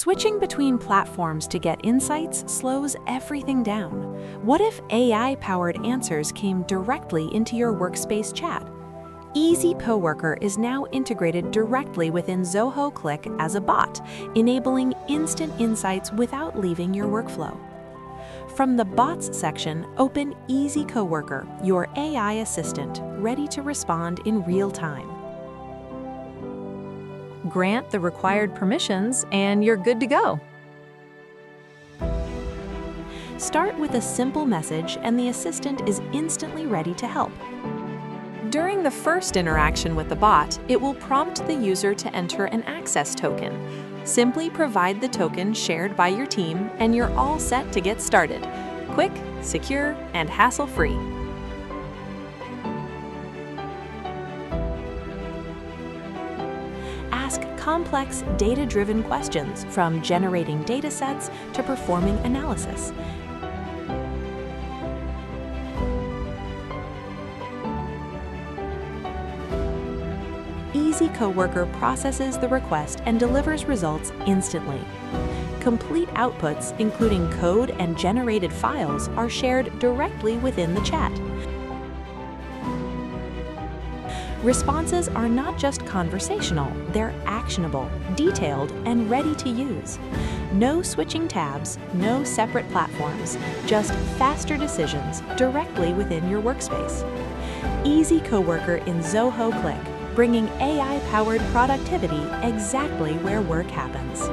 Switching between platforms to get insights slows everything down. What if AI-powered answers came directly into your workspace chat? Easy Coworker is now integrated directly within Zoho Click as a bot, enabling instant insights without leaving your workflow. From the Bots section, open Easy Coworker, your AI assistant, ready to respond in real time. Grant the required permissions, and you're good to go. Start with a simple message, and the assistant is instantly ready to help. During the first interaction with the bot, it will prompt the user to enter an access token. Simply provide the token shared by your team, and you're all set to get started. Quick, secure, and hassle-free. Ask complex, data-driven questions, from generating datasets to performing analysis. Easy Coworker processes the request and delivers results instantly. Complete outputs, including code and generated files, are shared directly within the chat. Responses are not just conversational, they're actionable, detailed, and ready to use. No switching tabs, no separate platforms, just faster decisions directly within your workspace. Easy Coworker in Zoho Click, bringing AI-powered productivity exactly where work happens.